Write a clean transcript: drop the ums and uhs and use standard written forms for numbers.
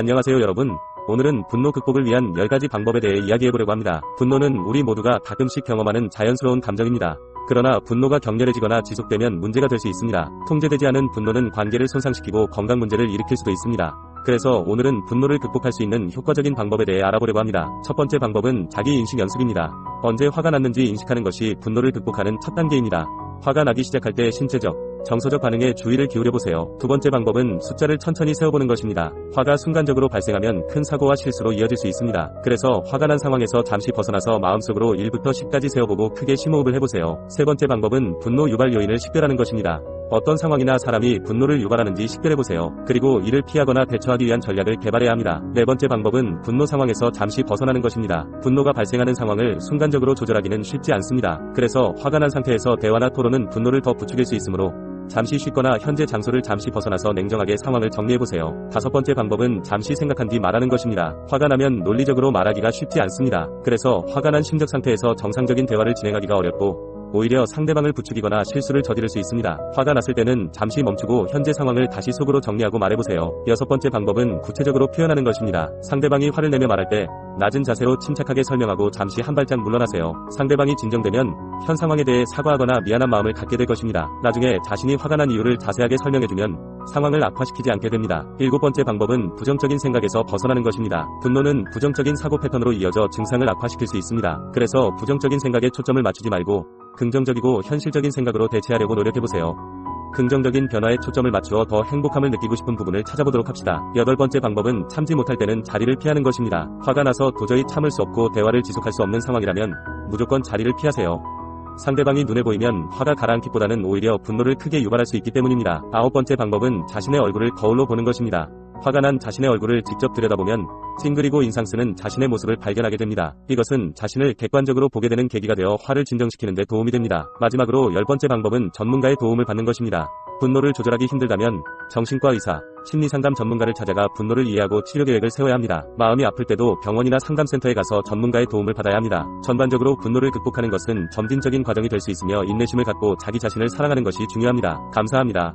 안녕하세요 여러분. 오늘은 분노 극복을 위한 10가지 방법에 대해 이야기해보려고 합니다. 분노는 우리 모두가 가끔씩 경험하는 자연스러운 감정입니다. 그러나 분노가 격렬해지거나 지속되면 문제가 될 수 있습니다. 통제되지 않은 분노는 관계를 손상시키고 건강 문제를 일으킬 수도 있습니다. 그래서 오늘은 분노를 극복할 수 있는 효과적인 방법에 대해 알아보려고 합니다. 첫 번째 방법은 자기인식 연습입니다. 언제 화가 났는지 인식하는 것이 분노를 극복하는 첫 단계입니다. 화가 나기 시작할 때 신체적, 정서적 반응에 주의를 기울여보세요. 두 번째 방법은 숫자를 천천히 세어보는 것입니다. 화가 순간적으로 발생하면 큰 사고와 실수로 이어질 수 있습니다. 그래서 화가 난 상황에서 잠시 벗어나서 마음속으로 1부터 10까지 세어보고 크게 심호흡을 해보세요. 세 번째 방법은 분노 유발 요인을 식별하는 것입니다. 어떤 상황이나 사람이 분노를 유발하는지 식별해보세요. 그리고 이를 피하거나 대처하기 위한 전략을 개발해야 합니다. 네 번째 방법은 분노 상황에서 잠시 벗어나는 것입니다. 분노가 발생하는 상황을 순간적으로 조절하기는 쉽지 않습니다. 그래서 화가 난 상태에서 대화나 토론은 분노를 더 부추길 수 있으므로 잠시 쉬거나 현재 장소를 잠시 벗어나서 냉정하게 상황을 정리해보세요. 다섯 번째 방법은 잠시 생각한 뒤 말하는 것입니다. 화가 나면 논리적으로 말하기가 쉽지 않습니다. 그래서 화가 난 심적 상태에서 정상적인 대화를 진행하기가 어렵고 오히려 상대방을 부추기거나 실수를 저지를 수 있습니다. 화가 났을 때는 잠시 멈추고 현재 상황을 다시 속으로 정리하고 말해보세요. 여섯 번째 방법은 구체적으로 표현하는 것입니다. 상대방이 화를 내며 말할 때 낮은 자세로 침착하게 설명하고 잠시 한 발짝 물러나세요. 상대방이 진정되면 현 상황에 대해 사과하거나 미안한 마음을 갖게 될 것입니다. 나중에 자신이 화가 난 이유를 자세하게 설명해주면 상황을 악화시키지 않게 됩니다. 일곱 번째 방법은 부정적인 생각에서 벗어나는 것입니다. 분노는 부정적인 사고 패턴으로 이어져 증상을 악화시킬 수 있습니다. 그래서 부정적인 생각에 초점을 맞추지 말고 긍정적이고 현실적인 생각으로 대체하려고 노력해보세요. 긍정적인 변화에 초점을 맞추어 더 행복함을 느끼고 싶은 부분을 찾아보도록 합시다. 여덟 번째 방법은 참지 못할 때는 자리를 피하는 것입니다. 화가 나서 도저히 참을 수 없고 대화를 지속할 수 없는 상황이라면 무조건 자리를 피하세요. 상대방이 눈에 보이면 화가 가라앉기보다는 오히려 분노를 크게 유발할 수 있기 때문입니다. 아홉 번째 방법은 자신의 얼굴을 거울로 보는 것입니다. 화가 난 자신의 얼굴을 직접 들여다보면 찡그리고 인상 쓰는 자신의 모습을 발견하게 됩니다. 이것은 자신을 객관적으로 보게 되는 계기가 되어 화를 진정시키는 데 도움이 됩니다. 마지막으로 열 번째 방법은 전문가의 도움을 받는 것입니다. 분노를 조절하기 힘들다면 정신과 의사, 심리상담 전문가를 찾아가 분노를 이해하고 치료 계획을 세워야 합니다. 마음이 아플 때도 병원이나 상담센터에 가서 전문가의 도움을 받아야 합니다. 전반적으로 분노를 극복하는 것은 점진적인 과정이 될 수 있으며 인내심을 갖고 자기 자신을 사랑하는 것이 중요합니다. 감사합니다.